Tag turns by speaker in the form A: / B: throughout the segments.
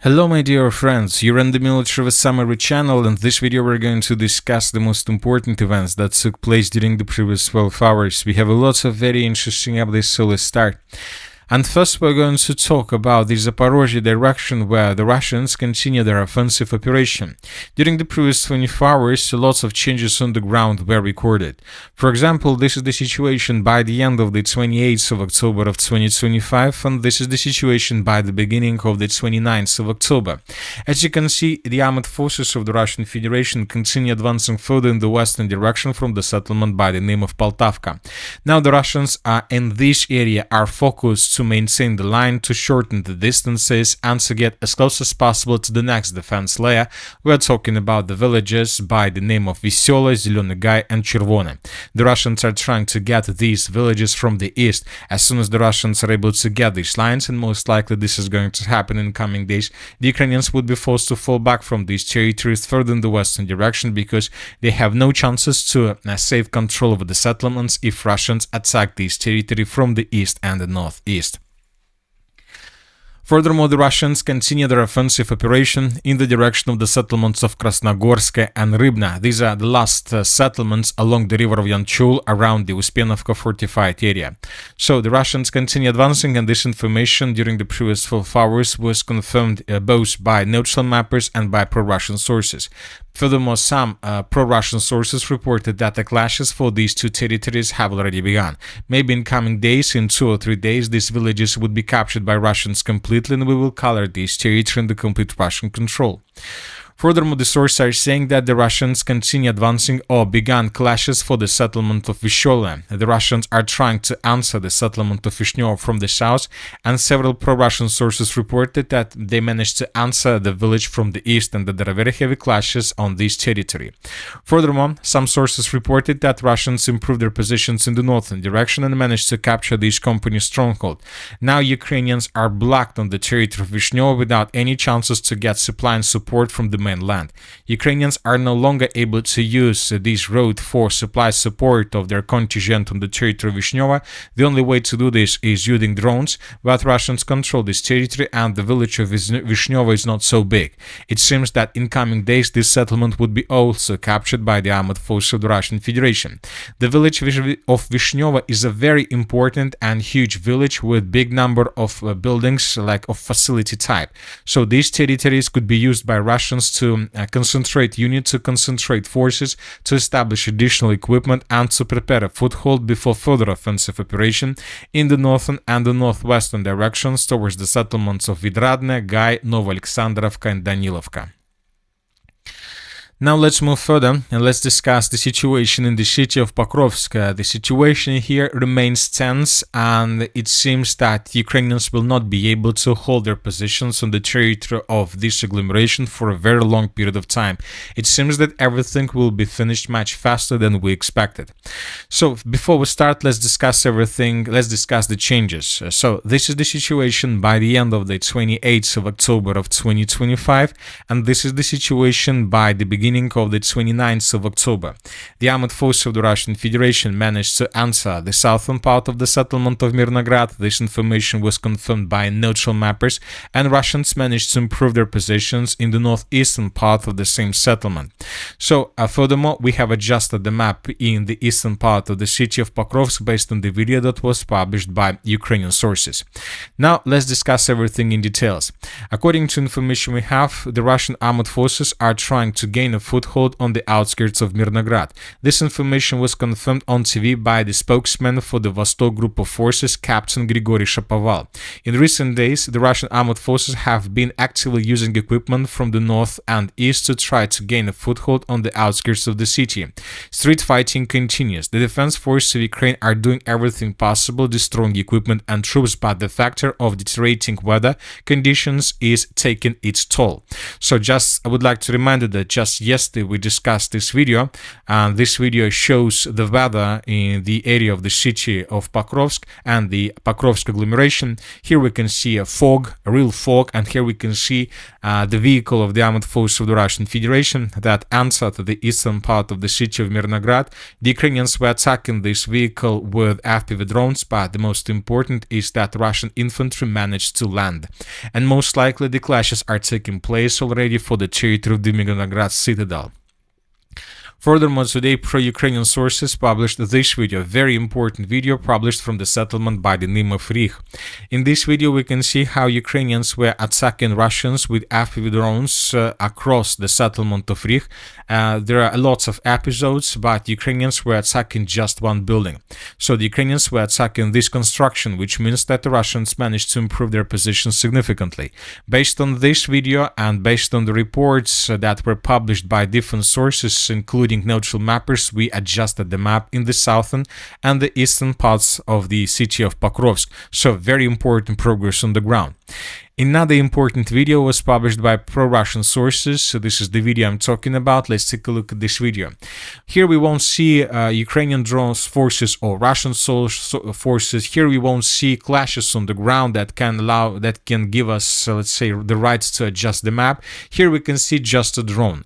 A: Hello my dear friends, you're on the Military Summary channel, and this video we're going to discuss the most important events that took place during the previous 12 hours. We have a lot of very interesting updates, so let's start. And first we're going to talk about the Zaporozhye direction, where the Russians continue their offensive operation. During the previous 24 hours, lots of changes on the ground were recorded. For example, this is the situation by the end of the 28th of October of 2025, and this is the situation by the beginning of the 29th of October. As you can see, the armed forces of the Russian Federation continue advancing further in the western direction from the settlement by the name of Poltavka. Now the Russians in this area are focused to maintain the line, to shorten the distances, and to get as close as possible to the next defense layer. We're talking about the villages by the name of Veselye, Zeleny Gai, and Chervone. The Russians are trying to get these villages from the east. As soon as the Russians are able to get these lines, and most likely this is going to happen in coming days, the Ukrainians would be forced to fall back from these territories further in the western direction, because they have no chances to save control over the settlements if Russians attack this territory from the east and the northeast. Furthermore, the Russians continue their offensive operation in the direction of the settlements of Krasnogorsk and Rybna. These are the last settlements along the river of Yanchul around the Uspenovka fortified area. So the Russians continue advancing, and this information during the previous 12 hours was confirmed both by neutral mappers and by pro-Russian sources. Furthermore, some pro-Russian sources reported that the clashes for these two territories have already begun. Maybe in coming days, in 2 or 3 days, these villages would be captured by Russians completely, and we will color this territory in the complete Russian control. Furthermore, the sources are saying that the Russians continue advancing or began clashes for the settlement of Veselye. The Russians are trying to answer the settlement of Vishnyo from the south, and several pro-Russian sources reported that they managed to answer the village from the east, and that there are very heavy clashes on this territory. Furthermore, some sources reported that Russians improved their positions in the northern direction and managed to capture this company's stronghold. Now Ukrainians are blocked on the territory of Vishnyo without any chances to get supply and support from the mainland. Ukrainians are no longer able to use this road for supply support of their contingent on the territory of Vishnyo. The only way to do this is using drones, but Russians control this territory, and the village of Vishnyo is not so big. It seems that in coming days this settlement would be also captured by the armed forces of the Russian Federation. The village of Vishnyo is a very important and huge village with big number of buildings, like of facility type. So these territories could be used by Russians to concentrate units, to concentrate forces, to establish additional equipment, and to prepare a foothold before further offensive operation in the northern and the northwestern directions towards the settlements of Vidradne, Gai, Novoalexandrovka, and Danilovka. Now let's move further and let's discuss the situation in the city of Pokrovsk. The situation here remains tense, and it seems that Ukrainians will not be able to hold their positions on the territory of this agglomeration for a very long period of time. It seems that everything will be finished much faster than we expected. So before we start, let's discuss everything. Let's discuss the changes. So this is the situation by the end of the 28th of October of 2025, and this is the situation by the beginning of the 29th of October. The armed forces of the Russian Federation managed to answer the southern part of the settlement of Mirnograd. This information was confirmed by neutral mappers, and Russians managed to improve their positions in the northeastern part of the same settlement. So furthermore, we have adjusted the map in the eastern part of the city of Pokrovsk based on the video that was published by Ukrainian sources. Now let's discuss everything in details. According to information we have, the Russian armed forces are trying to gain a foothold on the outskirts of Mirnograd. This information was confirmed on TV by the spokesman for the Vostok Group of Forces, Captain Grigory Shapoval. In recent days, the Russian armed forces have been actively using equipment from the north and east to try to gain a foothold on the outskirts of the city. Street fighting continues. The defense forces of Ukraine are doing everything possible, destroying equipment and troops, but the factor of deteriorating weather conditions is taking its toll. So I would like to remind you that just yesterday we discussed this video, and this video shows the weather in the area of the city of Pokrovsk and the Pokrovsk agglomeration. Here we can see a fog, a real fog, and here we can see the vehicle of the armed forces of the Russian Federation that entered the eastern part of the city of Mirnograd. The Ukrainians were attacking this vehicle with FPV drones, but the most important is that Russian infantry managed to land. And most likely the clashes are taking place already for the territory of the Mirnograd citadel. Furthermore, today pro-Ukrainian sources published this video, very important video published from the settlement by the name of Rih. In this video we can see how Ukrainians were attacking Russians with FPV drones across the settlement of Rih. There are lots of episodes, but Ukrainians were attacking just one building. So the Ukrainians were attacking this construction, which means that the Russians managed to improve their position significantly. Based on this video and based on the reports that were published by different sources, including neutral mappers, we adjusted the map in the southern and the eastern parts of the city of Pokrovsk. So very important progress on the ground. Another important video was published by pro-Russian sources, so this is the video I'm talking about. Let's take a look at this video. Here we won't see Ukrainian drones forces or Russian forces. Here we won't see clashes on the ground that can give us, let's say, the right to adjust the map. Here we can see just a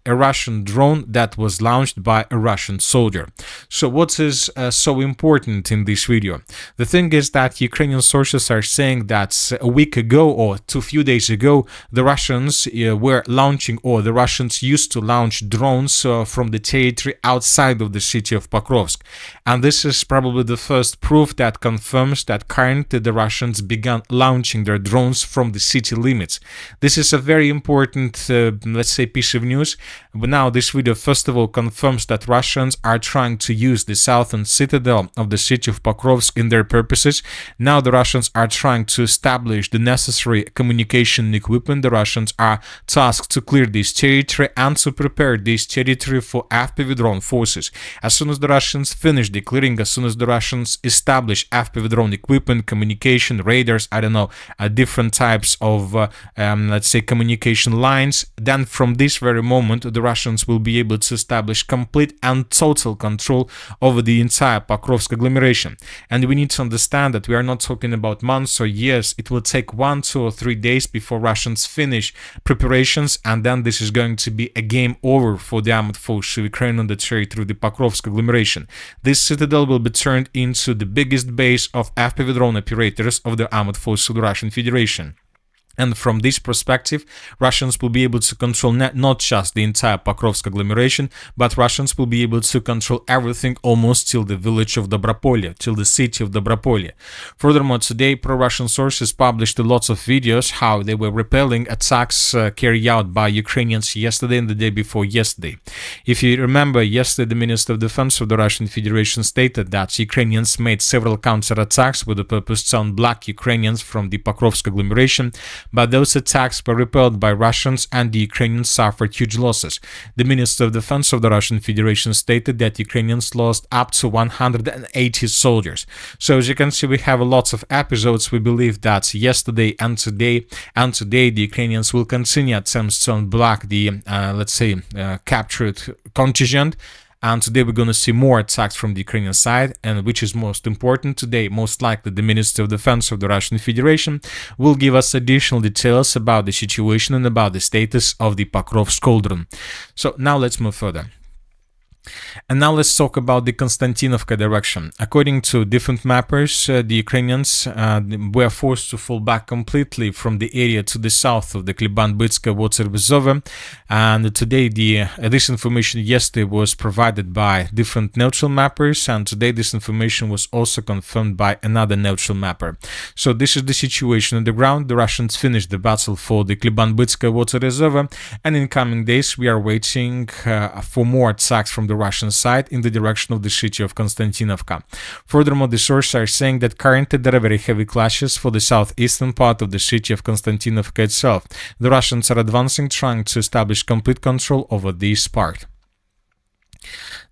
A: Russian drone that was launched by a Russian soldier. So what is so important in this video? The thing is that Ukrainian sources are saying that a week ago or a few days ago, the Russians were launching, or the Russians used to launch drones from the territory outside of the city of Pokrovsk. And this is probably the first proof that confirms that currently the Russians began launching their drones from the city limits. This is a very important, let's say, piece of news. But now this video, first of all, confirms that Russians are trying to use the southern citadel of the city of Pokrovsk in their purposes. Now the Russians are trying to establish the necessary communication equipment. The Russians are tasked to clear this territory and to prepare this territory for FPV drone forces. As soon as the Russians finish the clearing, as soon as the Russians establish FPV drone equipment, communication, radars, I don't know, different types of, let's say, communication lines, then from this very moment, the Russians will be able to establish complete and total control over the entire Pokrovsk agglomeration. And we need to understand that we are not talking about months or years. It will take 1, 2, or 3 days before Russians finish preparations, and then this is going to be a game over for the armed forces of Ukraine on the territory of the Pokrovsk agglomeration. This citadel will be turned into the biggest base of FPV drone operators of the armed forces of the Russian Federation. And from this perspective, Russians will be able to control not just the entire Pokrovsk agglomeration, but Russians will be able to control everything almost till the village of Dobropolye, till the city of Dobropolye. Furthermore, today, pro-Russian sources published lots of videos how they were repelling attacks carried out by Ukrainians yesterday and the day before yesterday. If you remember, yesterday the Minister of Defense of the Russian Federation stated that Ukrainians made several counterattacks with the purpose to unblock Ukrainians from the Pokrovsk agglomeration, but those attacks were repelled by Russians and the Ukrainians suffered huge losses. The Minister of Defense of the Russian Federation stated that Ukrainians lost up to 180 soldiers. So as you can see, we have lots of episodes. We believe that yesterday and today the Ukrainians will continue attempts to unblock the, let's say, captured contingent. And today we're going to see more attacks from the Ukrainian side, and which is most important today, most likely the Minister of Defense of the Russian Federation will give us additional details about the situation and about the status of the Pokrovsk Cauldron. So now let's move further. And now let's talk about the Konstantinovka direction. According to different mappers, the Ukrainians were forced to fall back completely from the area to the south of the Kliban-Bytska water reservoir. And today, this information yesterday was provided by different neutral mappers, and today this information was also confirmed by another neutral mapper. So this is the situation on the ground. The Russians finished the battle for the Kliban-Bytska water reservoir, and in coming days we are waiting for more attacks from the Russian side in the direction of the city of Konstantinovka. Furthermore, the sources are saying that currently there are very heavy clashes for the southeastern part of the city of Konstantinovka itself. The Russians are advancing, trying to establish complete control over this part.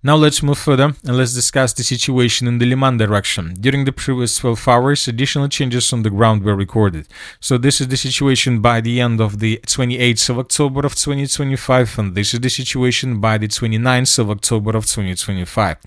A: Now let's move further and let's discuss the situation in the Liman direction. During the previous 12 hours, additional changes on the ground were recorded. So this is the situation by the end of the 28th of October of 2025, and this is the situation by the 29th of October of 2025.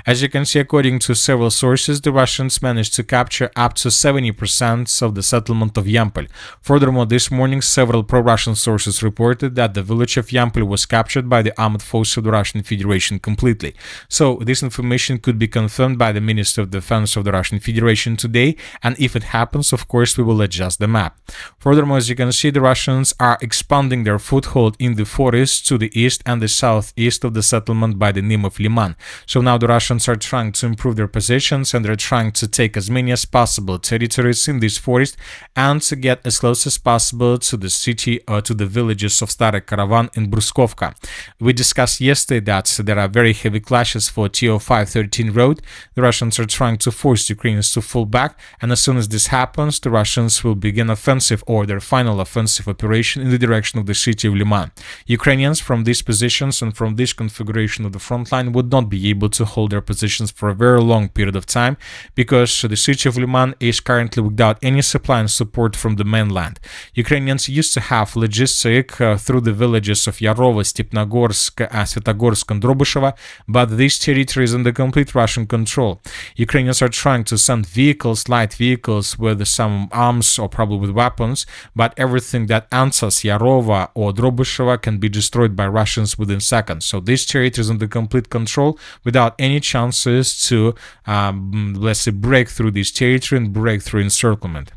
A: As you can see, according to several sources, the Russians managed to capture up to 70% of the settlement of Yampol. Furthermore, this morning, several pro-Russian sources reported that the village of Yampol was captured by the armed forces of the Russian Federation completely. So this information could be confirmed by the Minister of Defense of the Russian Federation today, and if it happens, of course, we will adjust the map. Furthermore, as you can see, the Russians are expanding their foothold in the forests to the east and the southeast of the settlement by the name of Liman. So now the Russians are trying to improve their positions, and they're trying to take as many as possible territories in this forest and to get as close as possible to the city or to the villages of Stary Caravan and Bruskovka. We discussed yesterday that there are very heavy clashes for TO513 road. The Russians are trying to force Ukrainians to fall back, and as soon as this happens, the Russians will begin offensive or their final offensive operation in the direction of the city of Liman. Ukrainians from these positions and from this configuration of the front line would not be able to hold their positions for a very long period of time, because the city of Liman is currently without any supply and support from the mainland. Ukrainians used to have logistic through the villages of Yarovo, Stepnogorsk, Svetogorsk and Drobyshevo, but this territory is under complete Russian control. Ukrainians are trying to send vehicles, light vehicles with some arms or probably with weapons, but everything that enters Yarova or Drobyshevo can be destroyed by Russians within seconds. So this territory is under complete control without any chances to, let's say, break through this territory and break through encirclement.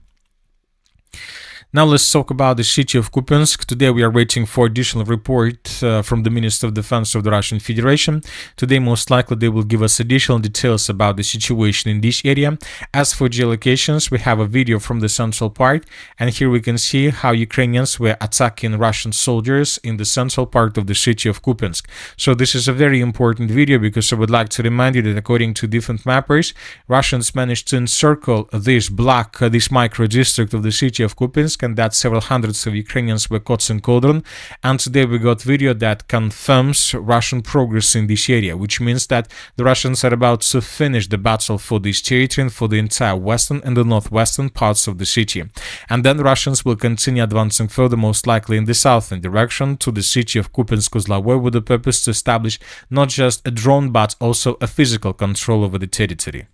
A: Now let's talk about the city of Kupiansk. Today we are waiting for additional report from the Minister of Defense of the Russian Federation. Today most likely they will give us additional details about the situation in this area. As for geolocations, we have a video from the central part, and here we can see how Ukrainians were attacking Russian soldiers in the central part of the city of Kupiansk. So this is a very important video, because I would like to remind you that according to different mappers, Russians managed to encircle this this micro district of the city of Kupiansk, and that several hundreds of Ukrainians were caught in Cauldron. And today we got video that confirms Russian progress in this area, which means that the Russians are about to finish the battle for this territory and for the entire western and the northwestern parts of the city. And then the Russians will continue advancing further, most likely in the southern direction to the city of Kupiansk-Kozlovoy, with the purpose to establish not just a drone but also a physical control over the territory.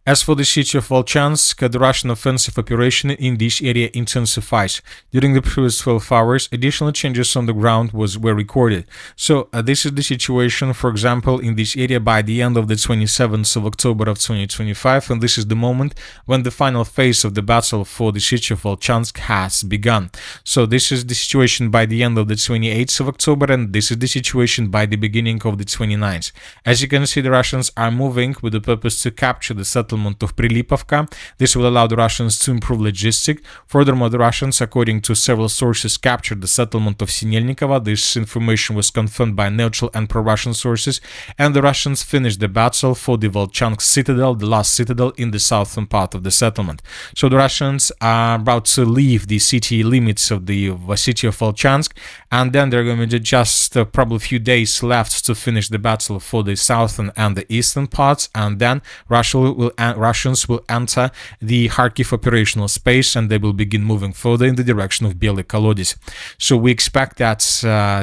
A: As for the city of Volchansk, the Russian offensive operation in this area intensifies. During the previous 12 hours, additional changes on the ground were recorded. So this is the situation, for example, in this area by the end of the 27th of October of 2025, and this is the moment when the final phase of the battle for the city of Volchansk has begun. So this is the situation by the end of the 28th of October, and this is the situation by the beginning of the 29th. As you can see, the Russians are moving with the purpose to capture the settlement of Prilipovka. This will allow the Russians to improve logistics. Furthermore, the Russians, according to several sources, captured the settlement of Sinelnikova. This information was confirmed by neutral and pro-Russian sources, and the Russians finished the battle for the Volchansk citadel, the last citadel in the southern part of the settlement. So the Russians are about to leave the city limits of the city of Volchansk, and then they're going to just probably a few days left to finish the battle for the southern and the eastern parts, and then Russians will enter the Kharkiv operational space, and they will begin moving further in the direction of Belny Kolodys. So we expect that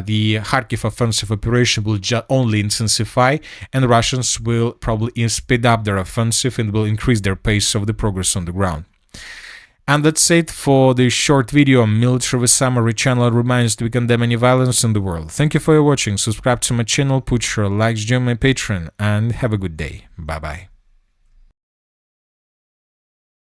A: the Kharkiv offensive operation will only intensify, and the Russians will probably speed up their offensive and will increase their pace of the progress on the ground. And that's it for this short video on Military Summary. Channel reminds that we condemn any violence in the world. Thank you for watching. Subscribe to my channel, put your likes, join my Patreon, and have a good day. Bye bye.